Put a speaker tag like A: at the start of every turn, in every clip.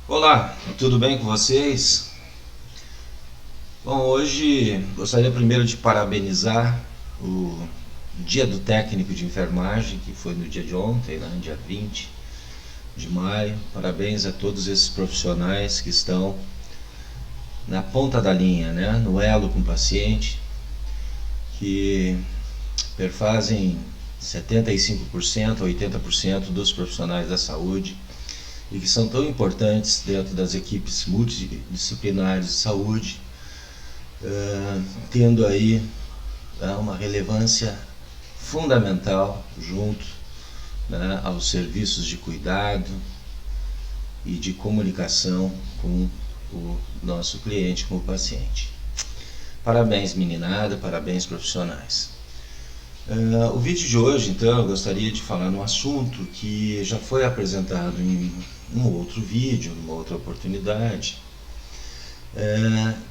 A: Olá, tudo bem com vocês? Bom, hoje gostaria primeiro de parabenizar o Dia do Técnico de Enfermagem, que foi no dia de ontem, né, dia 20 de maio. Parabéns a todos esses profissionais que estão na ponta da linha, né, no elo com o paciente, que perfazem 75% a 80% dos profissionais da saúde e que são tão importantes dentro das equipes multidisciplinares de saúde, tendo aí uma relevância fundamental junto, né, aos serviços de cuidado e de comunicação com o nosso cliente, com o paciente. Parabéns, meninada, parabéns, profissionais. O vídeo de hoje, então, eu gostaria de falar num assunto que já foi apresentado em um outro vídeo, numa outra oportunidade,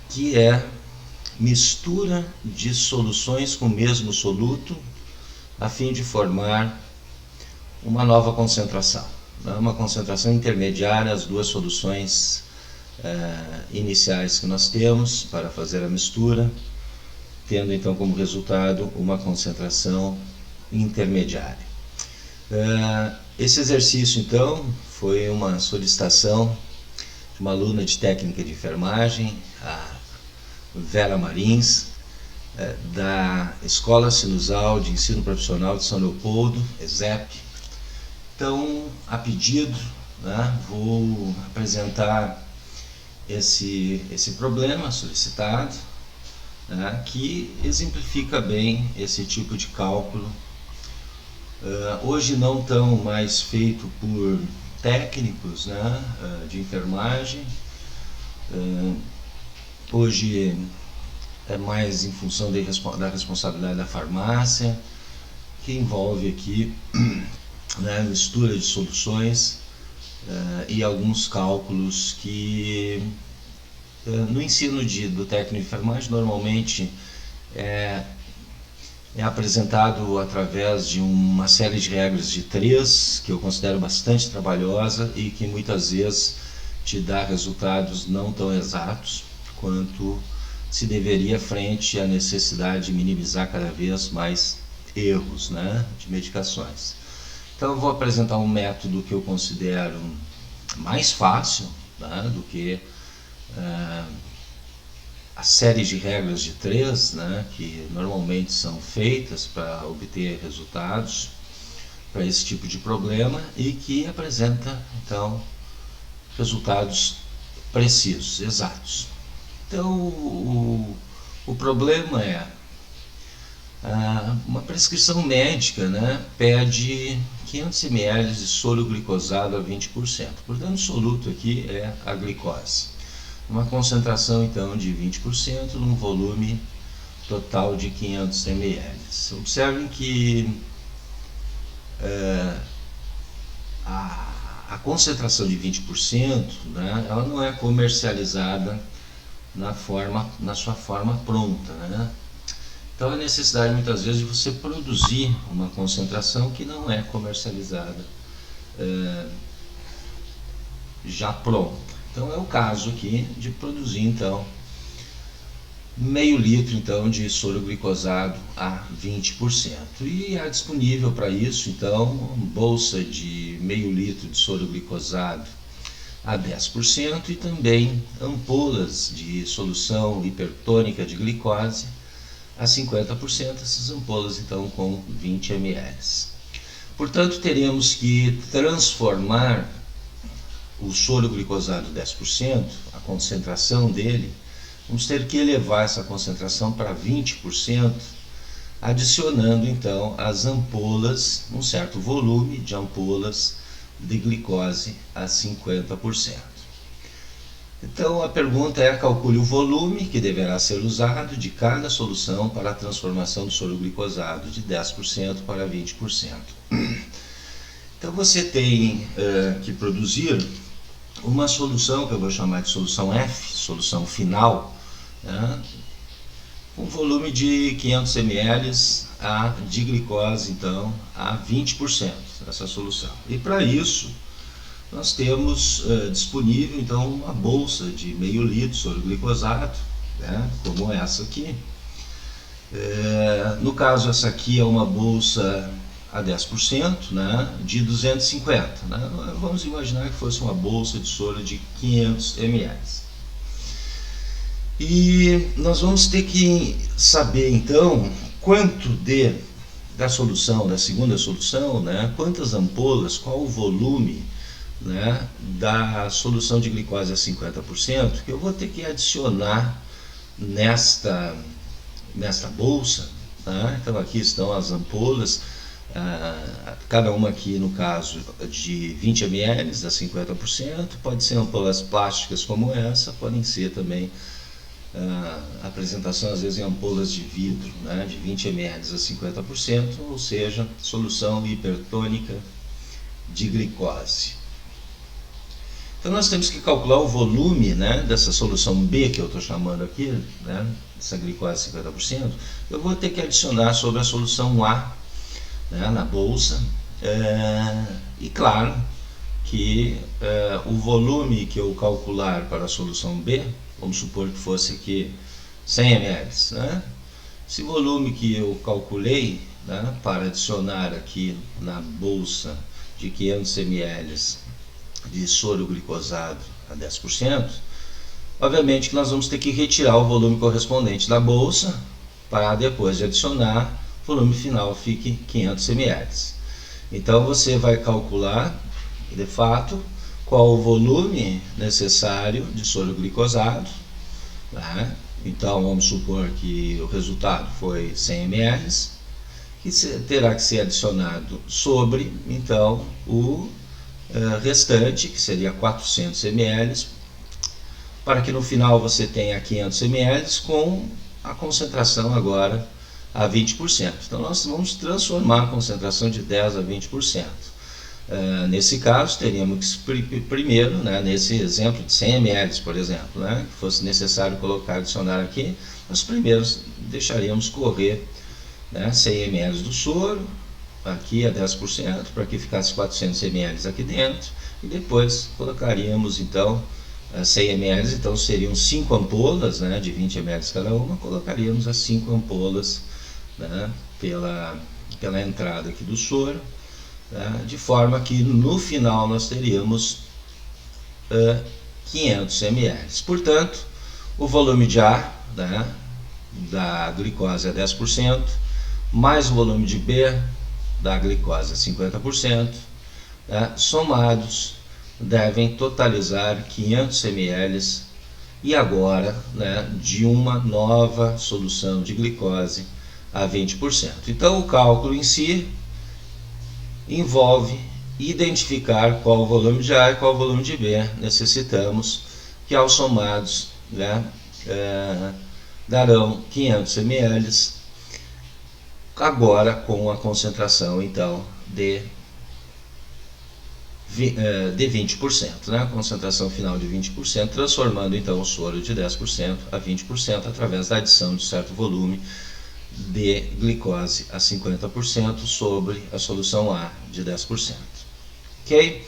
A: que é mistura de soluções com o mesmo soluto a fim de formar uma nova concentração, uma concentração intermediária às duas soluções iniciais que nós temos para fazer a mistura, tendo então como resultado uma concentração intermediária. Esse exercício então foi uma solicitação de uma aluna de técnica de enfermagem, a Vera Marins, da Escola Sinusal de Ensino Profissional de São Leopoldo, ESEP. Então, a pedido, né, vou apresentar esse problema solicitado, né, que exemplifica bem esse tipo de cálculo. Hoje não tão mais feito por técnicos, né, de enfermagem. Hoje é mais em função da responsabilidade da farmácia, que envolve aqui, né, mistura de soluções e alguns cálculos que no ensino do técnico de enfermagem normalmente é apresentado através de uma série de regras de 3, que eu considero bastante trabalhosa e que muitas vezes te dá resultados não tão exatos quanto se deveria frente à necessidade de minimizar cada vez mais erros, né, de medicações. Então eu vou apresentar um método que eu considero mais fácil, né, do que a série de regras de 3, né, que normalmente são feitas para obter resultados para esse tipo de problema e que apresenta então resultados precisos, exatos. Então o problema é uma prescrição médica, né, pede 500 ml de soro glicosado a 20%. Portanto, o soluto aqui é a glicose. Uma concentração então de 20% num volume total de 500 ml. Observem que a concentração de 20%, né, ela não é comercializada na sua forma pronta, né? Então há necessidade muitas vezes de você produzir uma concentração que não é comercializada já pronta. Então é o caso aqui de produzir então meio litro então de soro glicosado a 20%. E há disponível para isso então bolsa de meio litro de soro glicosado a 10% e também ampolas de solução hipertônica de glicose a 50%, essas ampolas então com 20 ml. Portanto, teremos que transformar o soro glicosado 10%, a concentração dele, vamos ter que elevar essa concentração para 20%, adicionando então as ampolas, um certo volume de ampolas de glicose a 50%. Então a pergunta é: calcule o volume que deverá ser usado de cada solução para a transformação do soro glicosado de 10% para 20%. Então você tem que produzir uma solução que eu vou chamar de solução F, solução final, né, com volume de 500 ml de glicose então a 20% dessa solução. E para isso nós temos disponível então uma bolsa de meio litro de soro glicosado, né, como essa aqui. No caso, essa aqui é uma bolsa a 10%, né, de 250, né? Vamos imaginar que fosse uma bolsa de soro de 500 ml. E nós vamos ter que saber então quanto da solução, da segunda solução, né, quantas ampolas, qual o volume, né, da solução de glicose a 50%, que eu vou ter que adicionar nesta bolsa, né? Então aqui estão as ampolas, cada uma aqui no caso de 20 ml, a 50%, pode ser ampolas plásticas como essa, podem ser também apresentação às vezes em ampolas de vidro, né, de 20 ml a 50%, ou seja, solução hipertônica de glicose. Então nós temos que calcular o volume, né, dessa solução B que eu estou chamando aqui, né, essa glicose 50%, eu vou ter que adicionar sobre a solução A, né, na bolsa, e claro que o volume que eu calcular para a solução B, vamos supor que fosse aqui 100 ml, né? Esse volume que eu calculei, né, para adicionar aqui na bolsa de 500 ml de soro glicosado a 10%, obviamente que nós vamos ter que retirar o volume correspondente da bolsa para depois de adicionar, o volume final fique 500 ml. Então você vai calcular, de fato, qual o volume necessário de soro glicosado, né? Então vamos supor que o resultado foi 100 ml, que terá que ser adicionado sobre então o restante, que seria 400 ml, para que no final você tenha 500 ml com a concentração agora a 20%. Então nós vamos transformar a concentração de 10% a 20%. Nesse caso teríamos que primeiro, né, nesse exemplo de 100 ml, por exemplo, né, que fosse necessário adicionar aqui, nós primeiro deixaríamos correr, né, 100 ml do soro, aqui a 10%, para que ficasse 400 ml aqui dentro, e depois colocaríamos então 100 ml, então seriam 5 ampolas, né, de 20 ml cada uma, colocaríamos as 5 ampolas, né, pela entrada aqui do soro, né, de forma que no final nós teríamos 500 ml. Portanto, o volume de A, né, da glicose a 10%, mais o volume de B da glicose a 50%, né, somados devem totalizar 500 ml e agora, né, de uma nova solução de glicose a 20%. Então o cálculo em si envolve identificar qual o volume de A e qual o volume de B necessitamos, que aos somados, né, darão 500 ml, agora com a concentração então de 20%, né? A concentração final de 20%, transformando então o soro de 10% a 20% através da adição de certo volume de glicose a 50% sobre a solução A de 10%. Ok?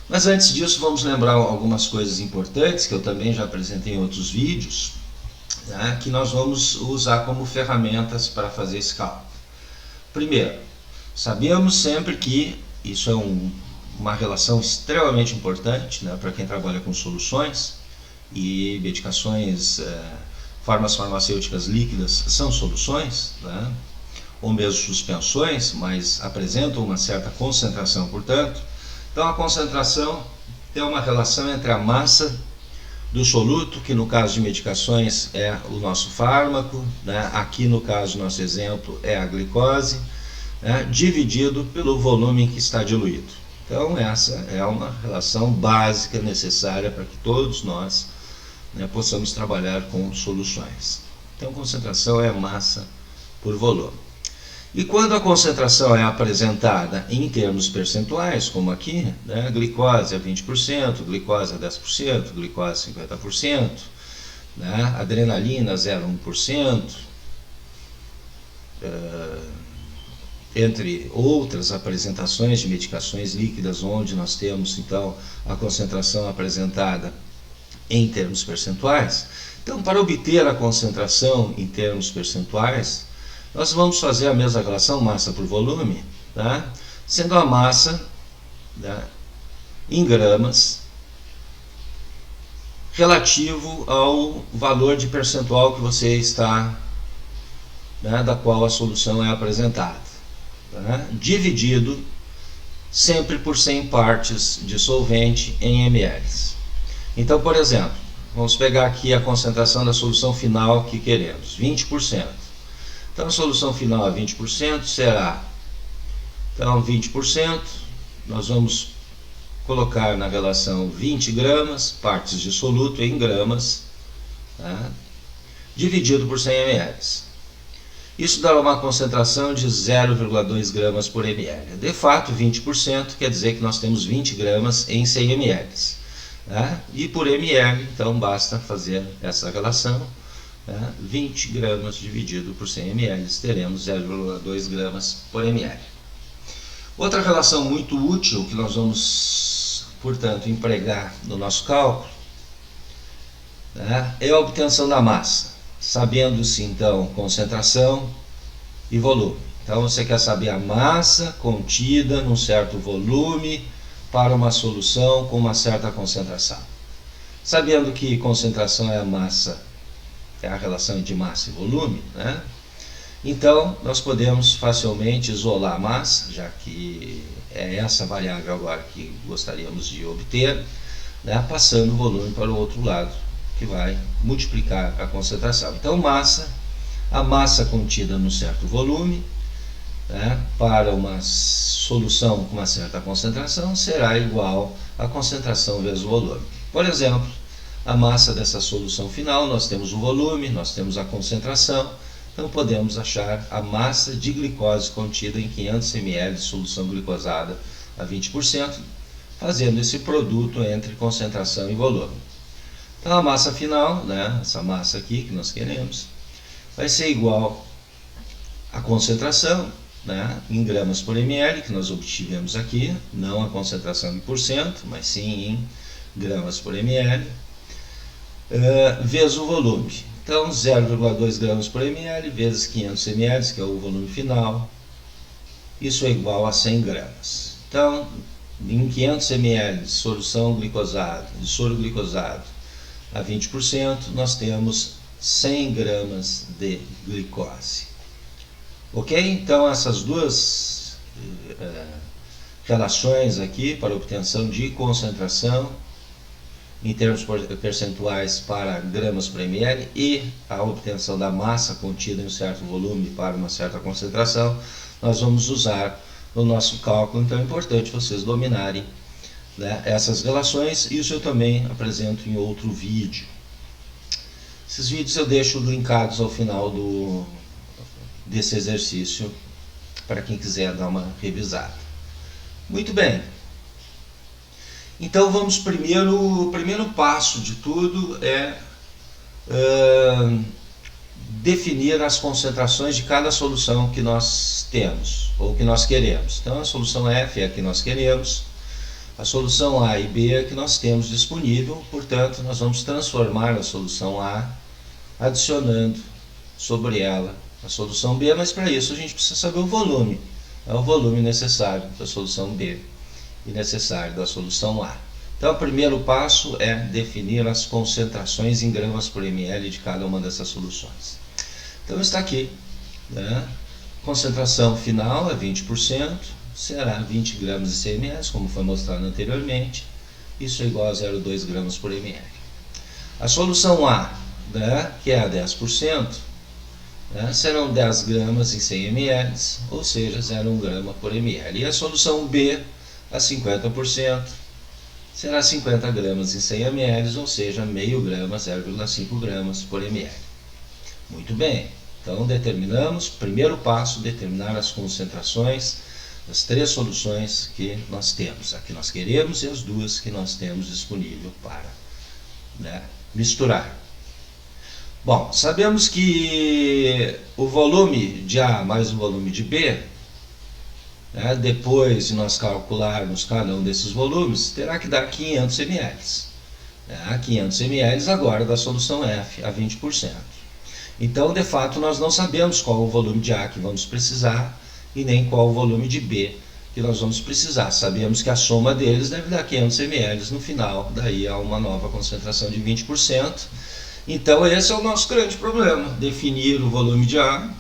A: Mas antes disso, vamos lembrar algumas coisas importantes que eu também já apresentei em outros vídeos, né, que nós vamos usar como ferramentas para fazer esse cálculo. Primeiro, sabemos sempre que isso é uma relação extremamente importante, né, para quem trabalha com soluções, e medicações, formas farmacêuticas líquidas são soluções, né, ou mesmo suspensões, mas apresentam uma certa concentração, portanto. Então a concentração tem uma relação entre a massa do soluto, que no caso de medicações é o nosso fármaco, né, aqui no caso, nosso exemplo é a glicose, né, dividido pelo volume que está diluído. Então essa é uma relação básica necessária para que todos nós, né, possamos trabalhar com soluções. Então concentração é massa por volume. E quando a concentração é apresentada em termos percentuais, como aqui, né, glicose a 20%, glicose a 10%, glicose a 50%, né, adrenalina 0,1%, entre outras apresentações de medicações líquidas, onde nós temos então a concentração apresentada em termos percentuais. Então, para obter a concentração em termos percentuais, nós vamos fazer a mesma relação massa por volume, tá? Sendo a massa, tá, em gramas relativo ao valor de percentual que você está, né, da qual a solução é apresentada, tá? Dividido sempre por 100 partes de solvente em ml. Então, por exemplo, vamos pegar aqui a concentração da solução final que queremos, 20%. Então, a solução final a 20% será, então, 20%, nós vamos colocar na relação 20 gramas, partes de soluto em gramas, tá, dividido por 100 ml. Isso dá uma concentração de 0,2 gramas por ml. De fato, 20% quer dizer que nós temos 20 gramas em 100 ml. Tá? E por ml, então, basta fazer essa relação. Tá? 20 gramas dividido por 100 ml, teremos 0,2 gramas por ml. Outra relação muito útil que nós vamos, portanto, empregar no nosso cálculo, tá, é a obtenção da massa, sabendo-se então concentração e volume. Então você quer saber a massa contida num certo volume para uma solução com uma certa concentração. Sabendo que concentração é a massa, é a relação de massa e volume, né? Então, nós podemos facilmente isolar a massa, já que é essa variável agora que gostaríamos de obter, né, passando o volume para o outro lado, que vai multiplicar a concentração. Então, massa, a massa contida num certo volume, né, para uma solução com uma certa concentração, será igual à concentração vezes o volume. Por exemplo, a massa dessa solução final, nós temos o volume, nós temos a concentração. Então podemos achar a massa de glicose contida em 500 ml de solução glicosada a 20%, fazendo esse produto entre concentração e volume. Então a massa final, né, essa massa aqui que nós queremos, vai ser igual à concentração, né, em gramas por ml, que nós obtivemos aqui, não a concentração em porcento, mas sim em gramas por ml, vezes o volume. Então, 0,2 gramas por ml vezes 500 ml, que é o volume final, isso é igual a 100 gramas. Então, em 500 ml de solução glicosada, de soro glicosado a 20%, nós temos 100 gramas de glicose. Ok? Então, essas duas relações aqui para obtenção de concentração em termos percentuais para gramas por ml e a obtenção da massa contida em um certo volume para uma certa concentração, nós vamos usar no nosso cálculo. Então é importante vocês dominarem, né, essas relações. Isso eu também apresento em outro vídeo. Esses vídeos eu deixo linkados ao final desse exercício para quem quiser dar uma revisada. Muito bem. Então vamos o primeiro passo de tudo é definir as concentrações de cada solução que nós temos, ou que nós queremos. Então a solução F é a que nós queremos, a solução A e B é a que nós temos disponível, portanto nós vamos transformar a solução A, adicionando sobre ela a solução B, mas para isso a gente precisa saber o volume, é o volume necessário da solução B e necessário da solução A. Então, o primeiro passo é definir as concentrações em gramas por ml de cada uma dessas soluções. Então, está aqui, né? Concentração final é 20%, será 20 gramas de 100 ml, como foi mostrado anteriormente. Isso é igual a 0,2 gramas por ml. A solução A, né, que é a 10%, né, serão 10 gramas em 100 ml, ou seja, 0,1 grama por ml. E a solução B, a 50%, será 50 gramas em 100 ml, ou seja, meio grama, 0,5 gramas por ml. Muito bem, então determinamos, primeiro passo, determinar as concentrações das três soluções que nós temos, a que nós queremos e as duas que nós temos disponível para, né, misturar. Bom, sabemos que o volume de A mais o volume de B né? Depois de nós calcularmos cada um desses volumes, terá que dar 500 ml. 500 ml agora da solução F a 20%. Então, de fato, nós não sabemos qual o volume de A que vamos precisar e nem qual o volume de B que nós vamos precisar. Sabemos que a soma deles deve dar 500 ml no final, daí há uma nova concentração de 20%. Então, esse é o nosso grande problema, definir o volume de A,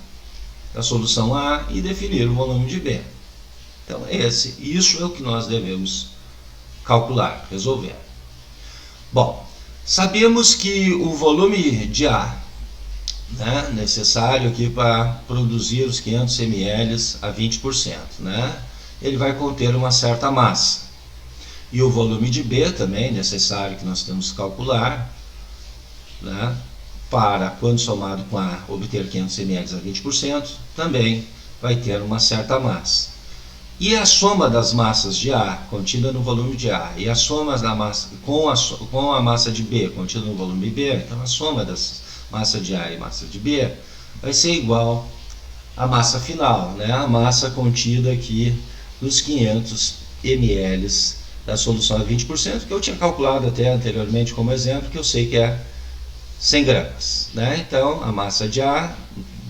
A: da solução A, e definir o volume de B. Então, isso é o que nós devemos calcular, resolver. Bom, sabemos que o volume de A, né, necessário aqui para produzir os 500 ml a 20%, né, ele vai conter uma certa massa. E o volume de B também necessário que nós temos que calcular, né, para, quando somado com A, obter 500 ml a 20%, também vai ter uma certa massa. E a soma das massas de A contida no volume de A e a soma da massa com a massa de B contida no volume B, então a soma das massa de A e massa de B vai ser igual à massa final, né? A massa contida aqui nos 500 ml da solução a 20%, que eu tinha calculado até anteriormente como exemplo, que eu sei que é 100 gramas, né? Então a massa de A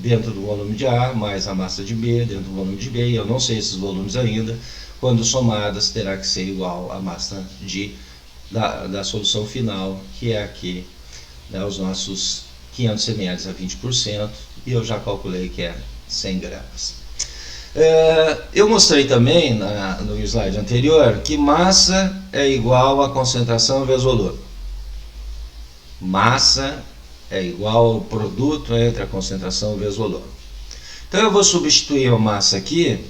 A: dentro do volume de A, mais a massa de B dentro do volume de B, e eu não sei esses volumes ainda, quando somadas terá que ser igual à massa da solução final, que é aqui, né, os nossos 500 ml a 20%, e eu já calculei que é 100 gramas. Eu mostrei também no slide anterior que massa é igual a concentração vezes volume. Massa é igual ao produto entre a concentração vezes volume. Então eu vou substituir a massa aqui,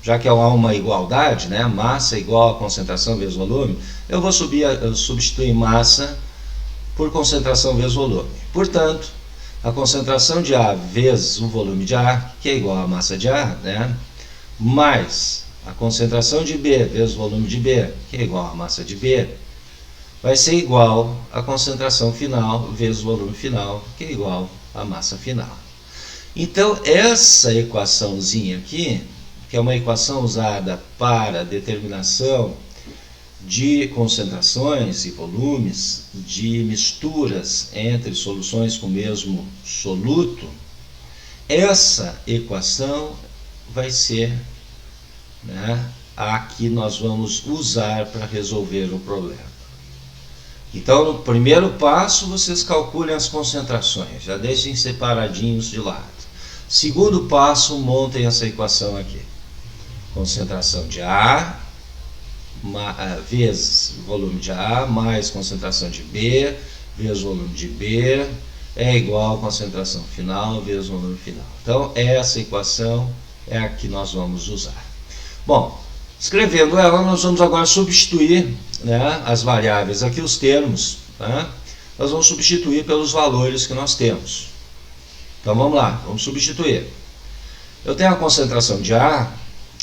A: já que há uma igualdade, né? Massa é igual a concentração vezes volume, eu vou substituir massa por concentração vezes volume. Portanto, a concentração de A vezes o volume de A, que é igual à massa de A, né? Mais a concentração de B vezes o volume de B, que é igual à massa de B, vai ser igual à concentração final vezes o volume final, que é igual à massa final. Então, essa equaçãozinha aqui, que é uma equação usada para determinação de concentrações e volumes, de misturas entre soluções com o mesmo soluto, essa equação vai ser, né, a que nós vamos usar para resolver o problema. Então, no primeiro passo, vocês calculem as concentrações, já deixem separadinhos de lado. Segundo passo, montem essa equação aqui. Concentração de A vezes volume de A mais concentração de B vezes volume de B é igual a concentração final vezes volume final. Então, essa equação é a que nós vamos usar. Bom, escrevendo ela, nós vamos agora substituir, né, as variáveis aqui, os termos, né, nós vamos substituir pelos valores que nós temos. Então vamos lá, vamos substituir. Eu tenho a concentração de A,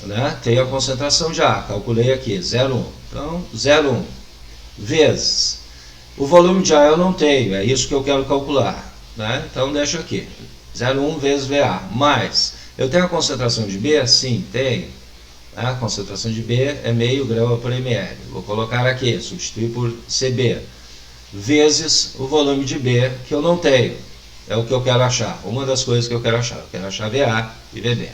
A: né, tenho a concentração de A, calculei aqui, 0,1. Então, 0,1 vezes o volume de A eu não tenho, é isso que eu quero calcular, né, então deixo aqui, 0,1 vezes VA, mais, eu tenho a concentração de B? Sim, tenho. A concentração de B é meio grama por ml. Vou colocar aqui, substituir por CB, vezes o volume de B, que eu não tenho. É o que eu quero achar, uma das coisas que eu quero achar. Eu quero achar VA e VB.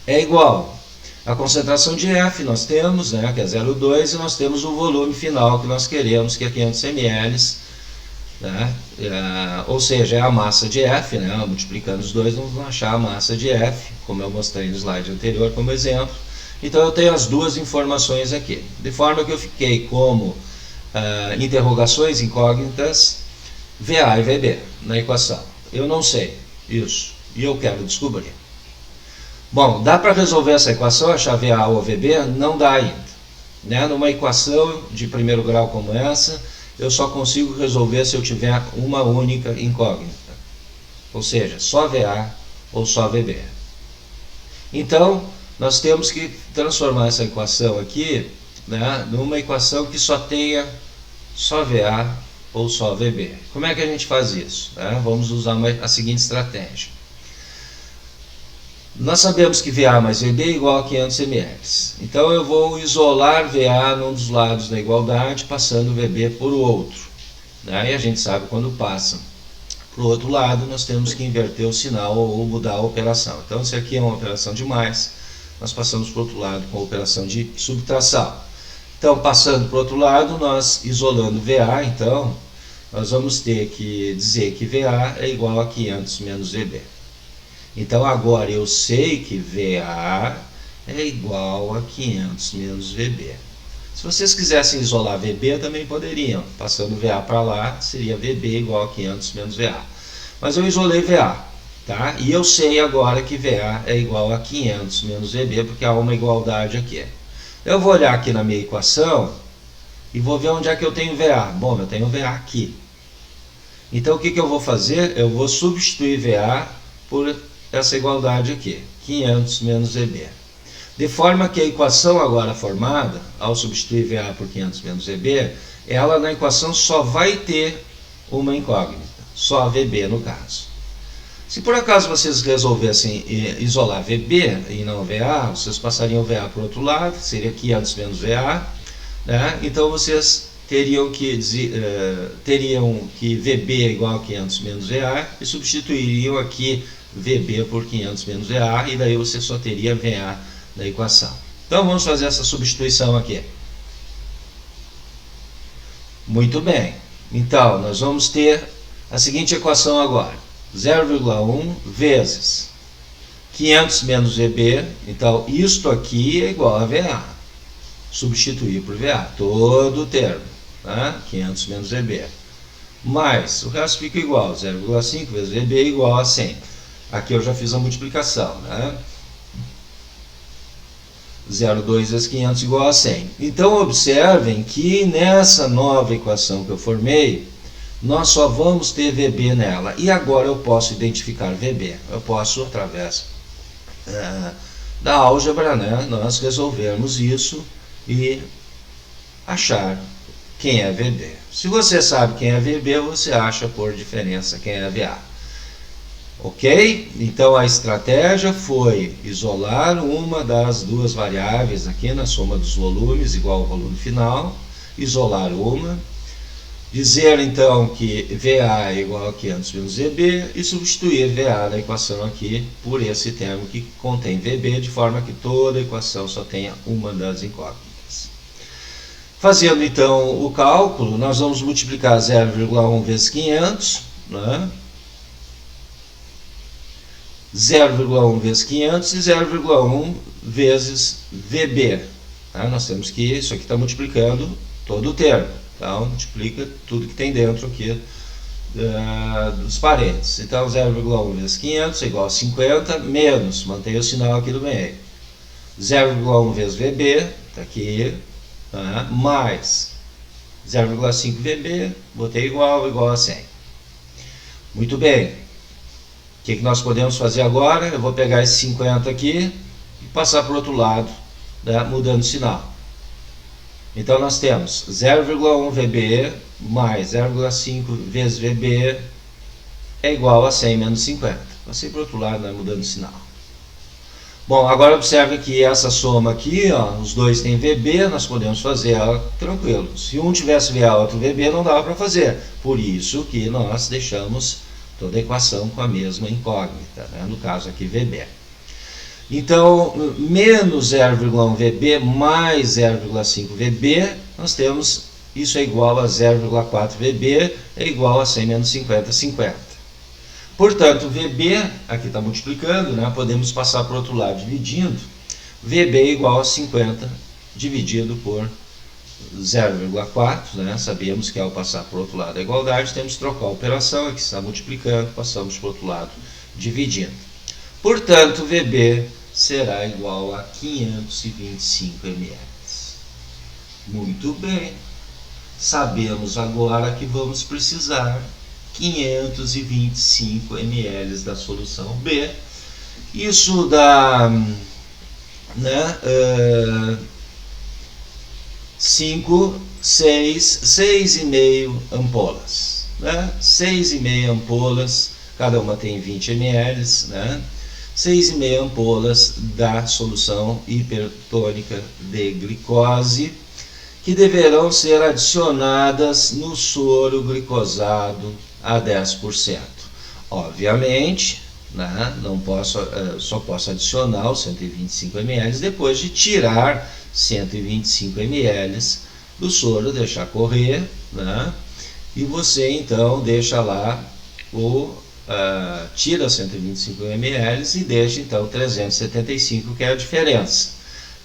A: É igual a concentração de F, nós temos, né, que é 0,2, e nós temos o volume final que nós queremos, que é 500 ml, né, ou seja, é a massa de F, né, multiplicando os dois, vamos achar a massa de F, como eu mostrei no slide anterior como exemplo. Então eu tenho as duas informações aqui, de forma que eu fiquei como interrogações incógnitas VA e VB na equação. Eu não sei isso e eu quero descobrir. Bom, dá para resolver essa equação, achar VA ou VB? Não dá ainda, né? Numa equação de primeiro grau como essa, eu só consigo resolver se eu tiver uma única incógnita, ou seja, só VA ou só VB. Então, nós temos que transformar essa equação aqui, né, numa equação que só tenha só VA ou só VB. Como é que a gente faz isso? Vamos usar a seguinte estratégia. Nós sabemos que VA mais VB é igual a 500 ml. Então eu vou isolar VA num dos lados da igualdade, passando VB por outro. E a gente sabe quando passa para o outro lado, nós temos que inverter o sinal ou mudar a operação. Então se aqui é uma operação de mais, nós passamos para o outro lado com a operação de subtração. Então passando para o outro lado, nós isolando VA, então nós vamos ter que dizer que VA é igual a 500 menos VB. Então agora eu sei que VA é igual a 500 menos VB. Se vocês quisessem isolar VB, também poderiam. Passando VA para lá, seria VB igual a 500 menos VA. Mas eu isolei VA, tá? E eu sei agora que VA é igual a 500 menos VB, porque há uma igualdade aqui. Eu vou olhar aqui na minha equação e vou ver onde é que eu tenho VA. Bom, eu tenho VA aqui. Então o que eu vou fazer? Eu vou substituir VA por essa igualdade aqui, 500 menos VB. De forma que a equação agora formada, ao substituir VA por 500 menos VB, ela na equação só vai ter uma incógnita, só a VB no caso. Se por acaso vocês resolvessem isolar VB e não VA, vocês passariam VA para o outro lado, seria 500 menos VA, né? Então vocês teriam que VB é igual a 500 menos VA e substituiriam aqui VB por 500 menos VA, e daí você só teria VA na equação. Então vamos fazer essa substituição aqui. Muito bem. Então nós vamos ter a seguinte equação agora. 0,1 vezes 500 menos VB. Então isto aqui é igual a VA. Substituir por VA. Todo o termo. Tá? 500 menos VB. Mais o resto fica igual. 0,5 vezes VB igual a 100. Aqui eu já fiz a multiplicação, né? 0,2 vezes 500 igual a 100. Então observem que nessa nova equação que eu formei, nós só vamos ter VB nela. E agora eu posso identificar VB. Eu posso, através da álgebra, né, nós resolvermos isso e achar quem é VB. Se você sabe quem é VB, você acha por diferença quem é VA. Ok? Então a estratégia foi isolar uma das duas variáveis aqui na soma dos volumes igual ao volume final, isolar uma, dizer então que VA é igual a 500 menos VB e substituir VA na equação aqui por esse termo que contém VB, de forma que toda a equação só tenha uma das incógnitas. Fazendo então o cálculo, nós vamos multiplicar 0,1 vezes 500, né? 0,1 vezes 500 e 0,1 vezes VB. Tá? Nós temos que, isso aqui está multiplicando todo o termo. Então, multiplica tudo que tem dentro aqui dos parênteses. Então, 0,1 vezes 500 é igual a 50, menos, mantenha o sinal aqui do meio. 0,1 vezes VB, está aqui, tá? Mais 0,5 VB, botei igual a 100. Muito bem. O que nós podemos fazer agora? Eu vou pegar esse 50 aqui e passar para o outro lado, né, mudando o sinal. Então nós temos 0,1 VB mais 0,5 vezes VB é igual a 100 menos 50. Passei para o outro lado, né, mudando o sinal. Bom, agora observe que essa soma aqui, ó, os dois têm VB, nós podemos fazer ela tranquilo. Se um tivesse VA, outro VB, não dava para fazer. Por isso que nós deixamos toda a equação com a mesma incógnita, né? No caso aqui VB. Então, menos 0,1 VB mais 0,5 VB, nós temos, isso é igual a 0,4 VB, é igual a 100 menos 50, 50. Portanto, VB, aqui está multiplicando, né? Podemos passar para o outro lado dividindo, VB é igual a 50 dividido por 0,4, né? Sabemos que ao passar para o outro lado da igualdade, temos que trocar a operação, aqui está multiplicando, passamos para o outro lado dividindo. Portanto, VB será igual a 525 ml. Muito bem. Sabemos agora que vamos precisar 525 ml da solução B. Isso dá, né, 6,5 ampolas, né? 6,5 ampolas, cada uma tem 20 ml, né? 6,5 ampolas da solução hipertônica de glicose, que deverão ser adicionadas no soro glicosado a 10%. Obviamente, né, só posso adicionar os 125 ml depois de tirar 125 ml do soro, deixar correr, né, e você então deixa lá tira 125 ml e deixa então 375, que é a diferença.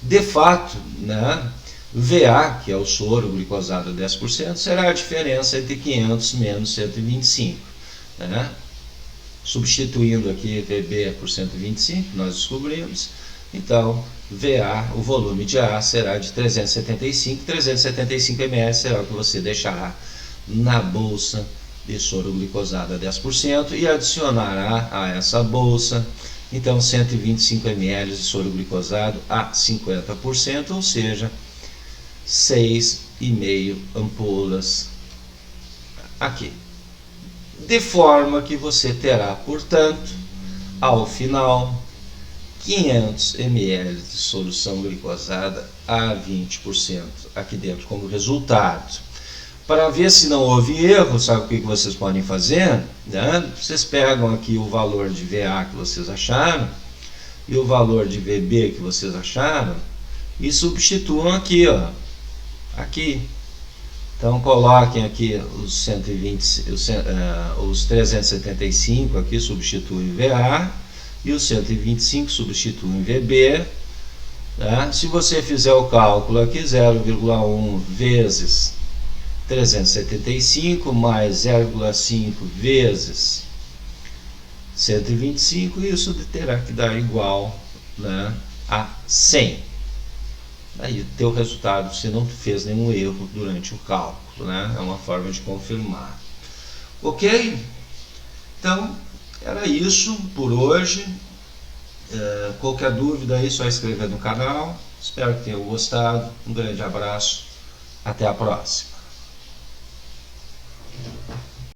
A: De fato, né, VA, que é o soro glicosado a 10%, será a diferença entre 500 menos 125. Né? Substituindo aqui VB por 125, nós descobrimos. Então, VA, o volume de A será de 375 ml será o que você deixará na bolsa de soro glicosado a 10% e adicionará a essa bolsa então 125 ml de soro glicosado a 50%, ou seja, 6,5 ampolas aqui. De forma que você terá, portanto, ao final, 500 ml de solução glicosada a 20% aqui dentro como resultado. Para ver se não houve erro, sabe o que vocês podem fazer? Né? Vocês pegam aqui o valor de VA que vocês acharam e o valor de VB que vocês acharam e substituam aqui, ó, aqui. Então coloquem aqui os 120, os 375 aqui substituem VA e os 125 substituem VB. Tá? Se você fizer o cálculo aqui, 0,1 vezes 375 mais 0,5 vezes 125, isso terá que dar igual, né, a 100. Aí teu resultado, se não fez nenhum erro durante o cálculo, né, é uma forma de confirmar. Ok? Então, era isso por hoje. Qualquer dúvida aí, só escrever no canal. Espero que tenham gostado. Um grande abraço. Até a próxima.